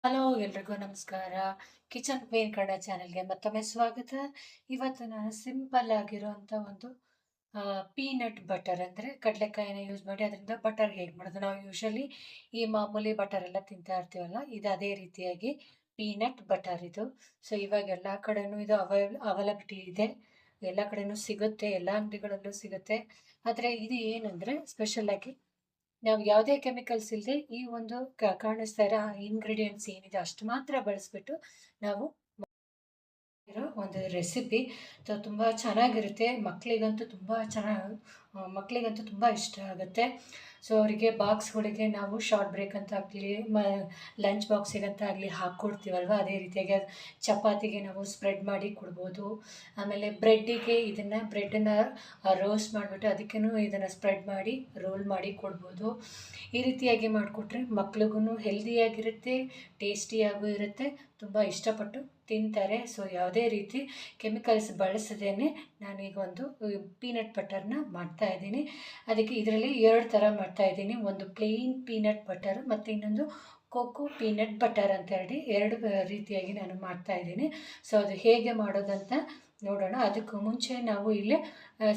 Hello ಎಲ್ರಿಗೂ ನಮಸ್ಕಾರ. Kitchen queen Kannada ಚಾನೆಲ್ಗೆ ಮತ್ತೊಮ್ಮೆ ಸ್ವಾಗತ. ಇವತ್ತು ನಾನು ಸಿಂಪಲ್ ಆಗಿರುವಂಥ ಒಂದು ಪೀನಟ್ ಬಟರ್ ಅಂದರೆ ಕಡಲೆಕಾಯಿನ ಯೂಸ್ ಮಾಡಿ ಅದರಿಂದ ಬಟರ್ ಹೇಗೆ ಮಾಡೋದು. ನಾವು ಯೂಶಲಿ ಈ ಮಾಮೂಲಿ ಬಟರ್ ಎಲ್ಲ ತಿಂತಾ ಇರ್ತೀವಲ್ಲ, ಇದು ಅದೇ ರೀತಿಯಾಗಿ ಪೀನಟ್ ಬಟರ್ ಇದು. ಸೊ ಇವಾಗ ಎಲ್ಲ ಕಡೆನೂ ಇದು ಅವೈಲಬಿಲಿಟಿ ಇದೆ, ಎಲ್ಲ ಕಡೆನೂ ಸಿಗುತ್ತೆ, ಎಲ್ಲ ಅಂಗಡಿಗಳಲ್ಲೂ ಸಿಗುತ್ತೆ. ಆದರೆ ಇದು ಏನಂದರೆ ಸ್ಪೆಷಲಾಗಿ ನಾವು ಯಾವುದೇ ಕೆಮಿಕಲ್ಸ್ ಇಲ್ಲದೆ ಈ ಒಂದು ಕಾಣಿಸ್ತಾ ಇರೋ ಇಂಗ್ರೀಡಿಯೆಂಟ್ಸ್ ಏನಿದೆ ಅಷ್ಟು ಮಾತ್ರ ಬಳಸ್ಬಿಟ್ಟು ನಾವು ಇರೋ ಒಂದು ರೆಸಿಪಿ. ತುಂಬ ಚೆನ್ನಾಗಿರುತ್ತೆ, ಮಕ್ಕಳಿಗಂತೂ ತುಂಬ ಇಷ್ಟ ಆಗುತ್ತೆ. ಸೊ ಅವರಿಗೆ ಬಾಕ್ಸ್ಗಳಿಗೆ ನಾವು ಶಾರ್ಟ್ ಬ್ರೇಕ್ ಅಂತ ಆಗಲಿ ಲಂಚ್ ಬಾಕ್ಸಿಗಂತ ಆಗಲಿ ಹಾಕ್ಕೊಡ್ತೀವಲ್ವ, ಅದೇ ರೀತಿಯಾಗಿ ಚಪಾತಿಗೆ ನಾವು ಸ್ಪ್ರೆಡ್ ಮಾಡಿ ಕೊಡ್ಬೋದು. ಆಮೇಲೆ ಬ್ರೆಡ್ಡನ್ನು ರೋಸ್ಟ್ ಮಾಡಿಬಿಟ್ಟು ಅದಕ್ಕೂ ಇದನ್ನು ಸ್ಪ್ರೆಡ್ ಮಾಡಿ ರೋಲ್ ಮಾಡಿ ಕೊಡ್ಬೋದು. ಈ ರೀತಿಯಾಗಿ ಮಾಡಿಕೊಟ್ರೆ ಮಕ್ಳಿಗೂ ಹೆಲ್ದಿಯಾಗಿರುತ್ತೆ, ಟೇಸ್ಟಿಯಾಗೂ ಇರುತ್ತೆ, ತುಂಬ ಇಷ್ಟಪಟ್ಟು ತಿಂತಾರೆ. ಸೊ ಯಾವುದೇ ರೀತಿ ಕೆಮಿಕಲ್ಸ್ ಬಳಸದೇನೆ ನಾನೀಗ ಒಂದು ಪೀನಟ್ ಬಟರ್ನ ಮಾಡ್ತಾಯಿದ್ದೀನಿ. ಅದಕ್ಕೆ ಇದರಲ್ಲಿ 2 ಥರ ಮಾಡ್ತಾಯಿದ್ದೀನಿ. ಒಂದು ಪ್ಲೇನ್ ಪೀನಟ್ ಬಟರ್ ಮತ್ತು ಇನ್ನೊಂದು ಕೋಕೋ ಪೀನಟ್ ಬಟರ್ ಅಂತ ಹೇಳಿ 2 ರೀತಿಯಾಗಿ ನಾನು ಮಾಡ್ತಾಯಿದ್ದೀನಿ. ಸೊ ಅದು ಹೇಗೆ ಮಾಡೋದಂತ ನೋಡೋಣ. ಅದಕ್ಕೂ ಮುಂಚೆ ನಾವು ಇಲ್ಲಿ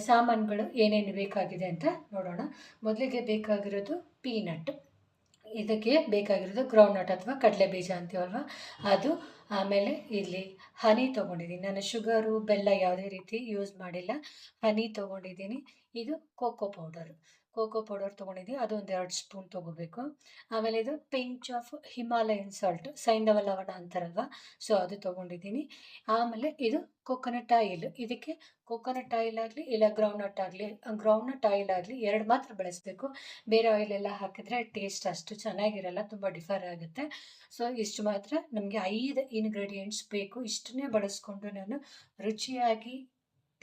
ಸಾಮಾನುಗಳು ಏನೇನು ಬೇಕಾಗಿದೆ ಅಂತ ನೋಡೋಣ. ಮೊದಲಿಗೆ ಬೇಕಾಗಿರೋದು ಪೀನಟ್. ಇದಕ್ಕೆ ಬೇಕಾಗಿರೋದು ಗ್ರೌಂಡ್ನಟ್ ಅಥವಾ ಕಡಲೆ ಬೀಜ ಅಂತೀವಲ್ವ ಅದು. ಆಮೇಲೆ ಇಲ್ಲಿ ಹನಿ ತೊಗೊಂಡಿದ್ದೀನಿ ನಾನು, ಶುಗರು ಬೆಲ್ಲ ಯಾವುದೇ ರೀತಿ ಯೂಸ್ ಮಾಡಿಲ್ಲ, ಹನಿ ತೊಗೊಂಡಿದ್ದೀನಿ. ಇದು ಕೋಕೋ ಪೌಡರ್ ತೊಗೊಂಡಿದ್ದೀನಿ, ಅದು ಒಂದು 2 ಸ್ಪೂನ್ ತೊಗೋಬೇಕು. ಆಮೇಲೆ ಇದು ಪಿಂಚ್ ಆಫ್ ಹಿಮಾಲಯನ್ ಸಾಲ್ಟ್, ಸೈಂಧವ ಲವಣ ಅಂತಾರಲ್ವ, ಸೊ ಅದು ತೊಗೊಂಡಿದ್ದೀನಿ. ಆಮೇಲೆ ಇದು ಕೊಕೊನಟ್ ಆಯಿಲ್. ಇದಕ್ಕೆ ಕೊಕೊನಟ್ ಆಯಿಲ್ ಆಗಲಿ ಇಲ್ಲ ಗ್ರೌಂಡ್ನಟ್ ಆಯಿಲ್ ಆಗಲಿ 2 ಮಾತ್ರ ಬಳಸಬೇಕು. ಬೇರೆ ಆಯಿಲೆಲ್ಲ ಹಾಕಿದ್ರೆ ಟೇಸ್ಟ್ ಅಷ್ಟು ಚೆನ್ನಾಗಿರಲ್ಲ, ತುಂಬ ಡಿಫರ್ ಆಗುತ್ತೆ. ಸೊ ಇಷ್ಟು ಮಾತ್ರ ನಮಗೆ 5 ಇಂಗ್ರೀಡಿಯೆಂಟ್ಸ್ ಬೇಕು. ಇಷ್ಟನ್ನೇ ಬಳಸ್ಕೊಂಡು ನಾನು ರುಚಿಯಾಗಿ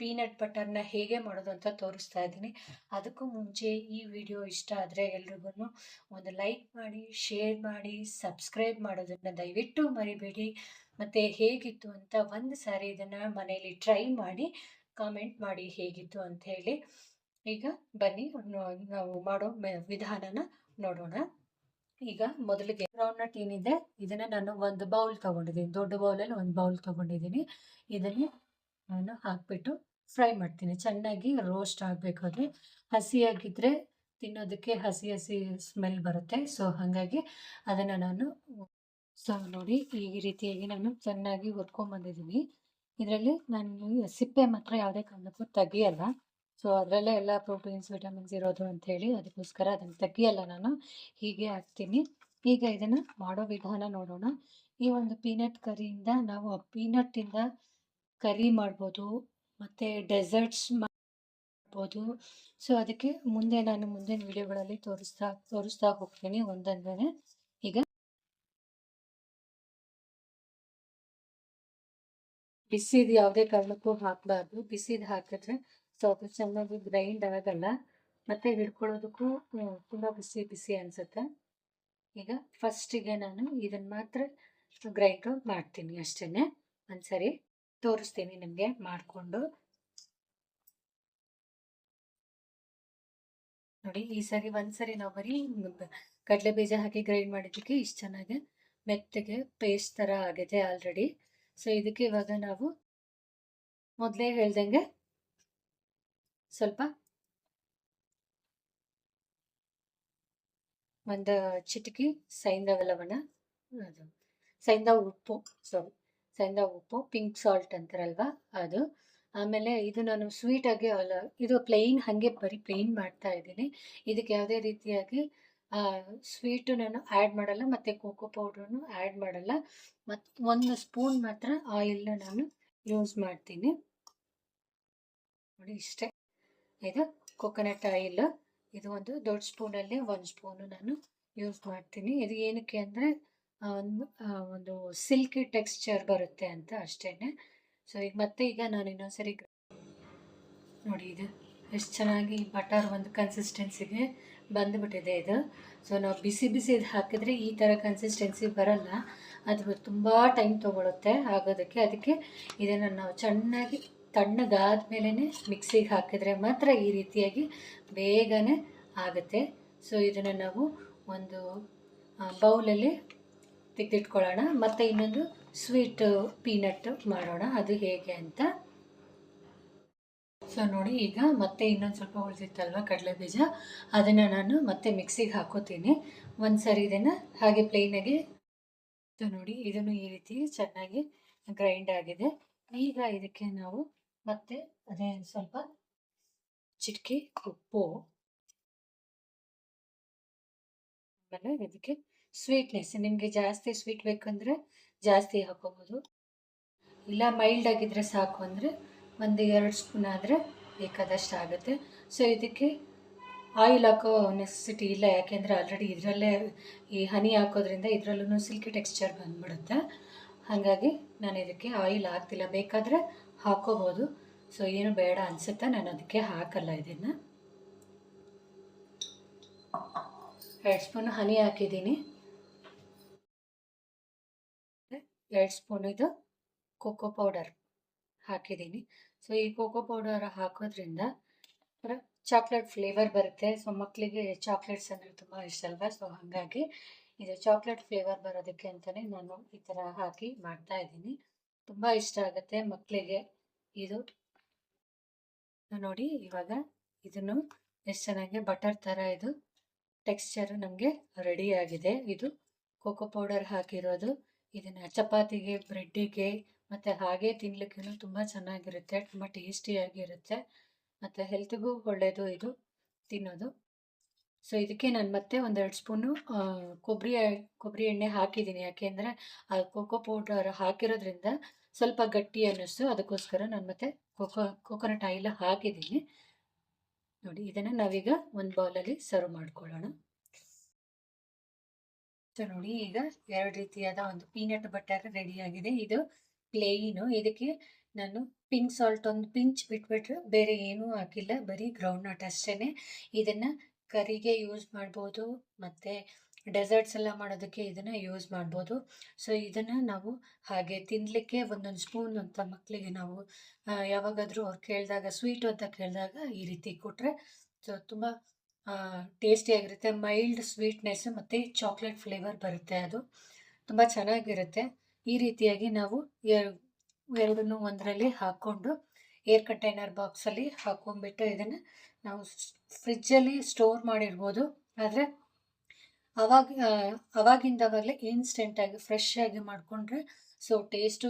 ಪೀನಟ್ ಬಟರ್ನ ಹೇಗೆ ಮಾಡೋದು ಅಂತ ತೋರಿಸ್ತಾ ಇದ್ದೀನಿ. ಅದಕ್ಕೂ ಮುಂಚೆ ಈ ವಿಡಿಯೋ ಇಷ್ಟ ಆದರೆ ಎಲ್ರಿಗೂ ಒಂದು ಲೈಕ್ ಮಾಡಿ, ಶೇರ್ ಮಾಡಿ, ಸಬ್ಸ್ಕ್ರೈಬ್ ಮಾಡೋದನ್ನು ದಯವಿಟ್ಟು ಮರಿಬೇಡಿ. ಮತ್ತು ಹೇಗಿತ್ತು ಅಂತ ಒಂದು ಸಾರಿ ಇದನ್ನು ಮನೆಯಲ್ಲಿ ಟ್ರೈ ಮಾಡಿ ಕಾಮೆಂಟ್ ಮಾಡಿ ಹೇಗಿತ್ತು ಅಂತ ಹೇಳಿ. ಈಗ ಬನ್ನಿ ನಾವು ಮಾಡೋ ವಿಧಾನನ ನೋಡೋಣ. ಈಗ ಮೊದಲಿಗೆ ಗ್ರೌಂಡ್ನಟ್ ಏನಿದೆ ಇದನ್ನು ನಾನು ಒಂದು ಬೌಲ್ ತೊಗೊಂಡಿದ್ದೀನಿ, ದೊಡ್ಡ ಬೌಲಲ್ಲಿ ಒಂದು ಬೌಲ್ ತೊಗೊಂಡಿದ್ದೀನಿ. ಇದನ್ನು ನಾನು ಹಾಕಿಬಿಟ್ಟು ಫ್ರೈ ಮಾಡ್ತೀನಿ. ಚೆನ್ನಾಗಿ ರೋಸ್ಟ್ ಆಗಬೇಕು. ಅದು ಹಸಿಯಾಗಿದ್ದರೆ ತಿನ್ನೋದಕ್ಕೆ ಹಸಿ ಸ್ಮೆಲ್ ಬರುತ್ತೆ. ಸೊ ಹಾಗಾಗಿ ಅದನ್ನು ನಾನು ನೋಡಿ ಈ ರೀತಿಯಾಗಿ ನಾನು ಚೆನ್ನಾಗಿ ಹುರ್ಕೊಂಡ್ಬಂದಿದ್ದೀನಿ. ಇದರಲ್ಲಿ ನಾನು ಸಿಪ್ಪೆ ಮಾತ್ರ ಯಾವುದೇ ಕಾರಣಕ್ಕೂ ತೆಗಿಯಲ್ಲ. ಸೊ ಅದರಲ್ಲೇ ಎಲ್ಲ ಪ್ರೋಟೀನ್ಸ್ ವಿಟಮಿನ್ಸ್ ಇರೋದು ಅಂಥೇಳಿ ಅದಕ್ಕೋಸ್ಕರ ಅದನ್ನು ತೆಗಿಯಲ್ಲ, ನಾನು ಹೀಗೆ ಹಾಕ್ತೀನಿ. ಈಗ ಇದನ್ನು ಮಾಡೋ ವಿಧಾನ ನೋಡೋಣ. ಈ ಒಂದು ಪೀನಟ್ ಕರಿಯಿಂದ ನಾವು ಪೀನಟ್ಟಿಂದ ಕರಿ ಮಾಡ್ಬೋದು ಮತ್ತು ಡೆಸರ್ಟ್ಸ್ ಮಾಡ್ಬೋದು. ಸೊ ಅದಕ್ಕೆ ನಾನು ಮುಂದಿನ ವಿಡಿಯೋಗಳಲ್ಲಿ ತೋರಿಸ್ತಾ ಹೋಗ್ತೀನಿ ಒಂದೊಂದೇ. ಈಗ ಬಿಸಿದು ಯಾವುದೇ ಕಾರಣಕ್ಕೂ ಹಾಕಬಾರ್ದು. ಬಿಸಿದು ಹಾಕಿದ್ರೆ ಸೊ ಅದು ಚೆನ್ನಾಗಿ ಗ್ರೈಂಡ್ ಆಗಲ್ಲ, ಮತ್ತು ಹಿಡ್ಕೊಳ್ಳೋದಕ್ಕೂ ತುಂಬ ಬಿಸಿ ಅನಿಸುತ್ತೆ. ಈಗ ಫಸ್ಟಿಗೆ ನಾನು ಇದನ್ನು ಮಾತ್ರ ಗ್ರೈಂಡ್ ಮಾಡ್ತೀನಿ ಅಷ್ಟೇ. ಒಂದ್ಸರಿ ತೋರಿಸ್ತೀನಿ ನಿಮಗೆ ಮಾಡಿಕೊಂಡು ನೋಡಿ. ಈ ಸರಿ ಒಂದ್ಸರಿ ನಾವು ಬರೀ ಕಡಲೆ ಬೀಜ ಹಾಕಿ ಗ್ರೈಂಡ್ ಮಾಡಿದ್ದಕ್ಕೆ ಇಷ್ಟು ಚೆನ್ನಾಗಿ ಮೆತ್ತಗೆ ಪೇಸ್ಟ್ ಥರ ಆಗಿದೆ ಆಲ್ರೆಡಿ. ಸೊ ಇದಕ್ಕೆ ಇವಾಗ ನಾವು ಮೊದಲೇ ಹೇಳ್ದಂಗೆ ಸ್ವಲ್ಪ ಒಂದು ಚಿಟಿಕೆ ಸೈಂಧವ ಲವಣ, ಅದು ಸೈಂಧವ ಉಪ್ಪು, ಪಿಂಕ್ ಸಾಲ್ಟ್ ಅಂತಾರಲ್ವ ಅದು. ಆಮೇಲೆ ಇದು ನಾನು ಸ್ವೀಟಾಗಿ ಅಲ್ಲ, ಇದು ಹಾಗೆ ಬರೀ ಪ್ಲೇನ್ ಮಾಡ್ತಾ ಇದ್ದೀನಿ. ಇದಕ್ಕೆ ಯಾವುದೇ ರೀತಿಯಾಗಿ ಸ್ವೀಟು ನಾನು ಆ್ಯಡ್ ಮಾಡಲ್ಲ, ಮತ್ತು ಕೋಕೋ ಪೌಡ್ರನ್ನು ಆ್ಯಡ್ ಮಾಡಲ್ಲ. ಮತ್ತು 1 ಸ್ಪೂನ್ ಮಾತ್ರ ಆಯಿಲ್ನ ನಾನು ಯೂಸ್ ಮಾಡ್ತೀನಿ ನೋಡಿ, ಇಷ್ಟೇ. ಇದು ಕೊಕೊನಟ್ ಆಯಿಲ್, ಇದು ಒಂದು ದೊಡ್ಡ ಸ್ಪೂನಲ್ಲಿ 1 ಸ್ಪೂನು ನಾನು ಯೂಸ್ ಮಾಡ್ತೀನಿ. ಇದು ಏನಕ್ಕೆ ಅಂದರೆ ಒಂದು ಸಿಲ್ಕಿ ಟೆಕ್ಸ್ಚರ್ ಬರುತ್ತೆ ಅಂತ ಅಷ್ಟೇ. ಸೊ ಈಗ ನಾನು ಇನ್ನೊಂದ್ಸರಿ ನೋಡಿ, ಇದು ಎಷ್ಟು ಚೆನ್ನಾಗಿ ಬಟರ್ ಒಂದು ಕನ್ಸಿಸ್ಟೆನ್ಸಿಗೆ ಬಂದುಬಿಟ್ಟಿದೆ ಇದು. ಸೊ ನಾವು ಬಿಸಿ ಇದು ಹಾಕಿದ್ರೆ ಈ ಥರ ಕನ್ಸಿಸ್ಟೆನ್ಸಿ ಬರಲ್ಲ, ಅದು ತುಂಬ ಟೈಮ್ ತೊಗೊಳುತ್ತೆ ಆಗೋದಕ್ಕೆ. ಅದಕ್ಕೆ ಇದನ್ನು ನಾವು ಚೆನ್ನಾಗಿ ತಣ್ಣಗಾದ ಮೇಲೇ ಮಿಕ್ಸಿಗೆ ಹಾಕಿದರೆ ಮಾತ್ರ ಈ ರೀತಿಯಾಗಿ ಬೇಗನೆ ಆಗುತ್ತೆ. ಸೊ ಇದನ್ನು ನಾವು ಒಂದು ಬೌಲಲ್ಲಿ ತೆಗೆದಿಟ್ಕೊಳ್ಳೋಣ. ಮತ್ತು ಇನ್ನೊಂದು ಸ್ವೀಟ್ ಪೀನಟ್ ಮಾಡೋಣ, ಅದು ಹೇಗೆ ಅಂತ. ಸೊ ನೋಡಿ, ಈಗ ಮತ್ತೆ ಇನ್ನೊಂದು ಸ್ವಲ್ಪ ಉಳಿದಿತ್ತಲ್ವ ಕಡಲೆ ಬೀಜ, ಅದನ್ನು ನಾನು ಮತ್ತೆ ಮಿಕ್ಸಿಗೆ ಹಾಕೋತೀನಿ. ಒಂದು ಸರಿ ಇದನ್ನು ಹಾಗೆ ಪ್ಲೇನಾಗಿ. ಸೊ ನೋಡಿ, ಇದನ್ನು ಈ ರೀತಿ ಚೆನ್ನಾಗಿ ಗ್ರೈಂಡ್ ಆಗಿದೆ. ಈಗ ಇದಕ್ಕೆ ನಾವು ಮತ್ತೆ ಅದೇ ಸ್ವಲ್ಪ ಚಿಟಿಕೆ ಉಪ್ಪು, ಆಮೇಲೆ ಇದಕ್ಕೆ ಸ್ವೀಟ್ನೆಸ್, ನಿಮಗೆ ಜಾಸ್ತಿ ಸ್ವೀಟ್ ಬೇಕಂದರೆ ಜಾಸ್ತಿ ಹಾಕೋಬೋದು, ಇಲ್ಲ ಮೈಲ್ಡ್ ಆಗಿದ್ದರೆ ಸಾಕು ಅಂದರೆ ಒಂದು 2 ಸ್ಪೂನ್ ಆದರೆ ಬೇಕಾದಷ್ಟು ಆಗುತ್ತೆ. ಸೊ ಇದಕ್ಕೆ ಆಯಿಲ್ ಹಾಕೋ ನೆಸೆಸಿಟಿ ಇಲ್ಲ, ಯಾಕೆಂದರೆ ಆಲ್ರೆಡಿ ಇದರಲ್ಲೇ ಈ ಹನಿ ಹಾಕೋದ್ರಿಂದ ಇದರಲ್ಲೂ ಸಿಲ್ಕಿ ಟೆಕ್ಸ್ಚರ್ ಬಂದ್ಬಿಡುತ್ತೆ. ಹಾಗಾಗಿ ನಾನು ಇದಕ್ಕೆ ಆಯಿಲ್ ಹಾಕ್ತಿಲ್ಲ, ಬೇಕಾದರೆ ಹಾಕೋಬೋದು. ಸೊ ಏನು ಬೇಡ ಅನಿಸುತ್ತೆ, ನಾನು ಅದಕ್ಕೆ ಹಾಕಲ್ಲ ಇದನ್ನು. 2 ಸ್ಪೂನ್ ಹನಿ ಹಾಕಿದ್ದೀನಿ, 2 ಸ್ಪೂನ್ ಇದು ಕೋಕೋ ಪೌಡರ್ ಹಾಕಿದ್ದೀನಿ. ಸೊ ಈ ಕೋಕೋ ಪೌಡರ್ ಹಾಕೋದ್ರಿಂದ ಚಾಕ್ಲೇಟ್ ಫ್ಲೇವರ್ ಬರುತ್ತೆ. ಸೊ ಮಕ್ಕಳಿಗೆ ಚಾಕ್ಲೇಟ್ಸ್ ಅಂದರೆ ತುಂಬ ಇಷ್ಟ ಅಲ್ವಾ, ಸೊ ಹಾಗಾಗಿ ಇದು ಚಾಕ್ಲೇಟ್ ಫ್ಲೇವರ್ ಬರೋದಕ್ಕೆ ಅಂತಲೇ ನಾನು ಈ ಥರ ಹಾಕಿ ಮಾಡ್ತಾ ಇದ್ದೀನಿ. ತುಂಬ ಇಷ್ಟ ಆಗುತ್ತೆ ಮಕ್ಕಳಿಗೆ ಇದು. ನೋಡಿ ಇವಾಗ ಇದನ್ನು ಎಷ್ಟು ಚೆನ್ನಾಗಿ ಬಟರ್ ಥರ ಇದು ಟೆಕ್ಸ್ಚರ್ ನಮಗೆ ರೆಡಿ ಆಗಿದೆ. ಇದು ಕೋಕೋ ಪೌಡರ್ ಹಾಕಿರೋದು. ಇದನ್ನು ಚಪಾತಿಗೆ, ಬ್ರೆಡ್ಡಿಗೆ ಮತ್ತು ಹಾಗೆ ತಿನ್ನಲಿಕ್ಕೂ ತುಂಬ ಚೆನ್ನಾಗಿರುತ್ತೆ, ತುಂಬ ಟೇಸ್ಟಿಯಾಗಿರುತ್ತೆ ಮತ್ತು ಹೆಲ್ತ್ಗೂ ಒಳ್ಳೆಯದು ಇದು ತಿನ್ನೋದು. ಸೊ ಇದಕ್ಕೆ ನಾನು ಮತ್ತೆ 1-2 ಸ್ಪೂನು ಕೊಬ್ಬರಿ ಎಣ್ಣೆ ಹಾಕಿದ್ದೀನಿ, ಯಾಕೆಂದರೆ ಆ ಕೋಕೋ ಪೌಡರ್ ಹಾಕಿರೋದ್ರಿಂದ ಸ್ವಲ್ಪ ಗಟ್ಟಿ ಅನ್ನಿಸ್ತು, ಅದಕ್ಕೋಸ್ಕರ ನಾನು ಮತ್ತೆ ಕೋಕೋನಟ್ ಆಯಿಲ್ ಹಾಕಿದ್ದೀನಿ. ನೋಡಿ, ಇದನ್ನು ನಾವೀಗ ಒಂದು ಬೌಲಲ್ಲಿ ಸರ್ವ್ ಮಾಡ್ಕೊಳ್ಳೋಣ. ಸೊ ನೋಡಿ, ಈಗ 2 ರೀತಿಯಾದ ಒಂದು ಪೀನಟ್ ಬಟರ್ ರೆಡಿಯಾಗಿದೆ. ಇದು ಪ್ಲೇನು, ಇದಕ್ಕೆ ನಾನು ಪಿಂಕ್ ಸಾಲ್ಟ್ ಒಂದು ಪಿಂಚ್ ಬಿಟ್ಬಿಟ್ರೆ ಬೇರೆ ಏನೂ ಹಾಕಿಲ್ಲ, ಬರೀ ಗ್ರೌಂಡ್ ನಟ್ ಅಷ್ಟೇ. ಇದನ್ನು ಕರಿಗೆ ಯೂಸ್ ಮಾಡ್ಬೋದು ಮತ್ತು ಡೆಸರ್ಟ್ಸ್ ಎಲ್ಲ ಮಾಡೋದಕ್ಕೆ ಇದನ್ನು ಯೂಸ್ ಮಾಡ್ಬೋದು. ಸೊ ಇದನ್ನು ನಾವು ಹಾಗೆ ತಿನ್ನಲಿಕ್ಕೆ ಒಂದೊಂದು ಸ್ಪೂನ್ ಅಂತ ಮಕ್ಕಳಿಗೆ ನಾವು ಯಾವಾಗಾದರೂ ಅವ್ರು ಕೇಳಿದಾಗ, ಸ್ವೀಟು ಅಂತ ಕೇಳಿದಾಗ ಈ ರೀತಿ ಕೊಟ್ಟರೆ ಸೊ ತುಂಬ ಟೇಸ್ಟಿಯಾಗಿರುತ್ತೆ. ಮೈಲ್ಡ್ ಸ್ವೀಟ್ನೆಸ್ ಮತ್ತು ಚಾಕ್ಲೇಟ್ ಫ್ಲೇವರ್ ಬರುತ್ತೆ, ಅದು ತುಂಬ ಚೆನ್ನಾಗಿರುತ್ತೆ. ಈ ರೀತಿಯಾಗಿ ನಾವು ಎರಡನ್ನೂ ಒಂದರಲ್ಲಿ ಹಾಕ್ಕೊಂಡು ಏರ್ ಕಂಟೈನರ್ ಬಾಕ್ಸಲ್ಲಿ ಹಾಕ್ಕೊಂಡ್ಬಿಟ್ಟು ಇದನ್ನು ನಾವು ಫ್ರಿಜ್ಜಲ್ಲಿ ಸ್ಟೋರ್ ಮಾಡಿರ್ಬೋದು. ಆದರೆ ಅವಾಗಿಂದವಾಗಲೇ ಇನ್ಸ್ಟೆಂಟಾಗಿ ಫ್ರೆಶ್ ಆಗಿ ಮಾಡಿಕೊಂಡ್ರೆ ಸೊ ಟೇಸ್ಟು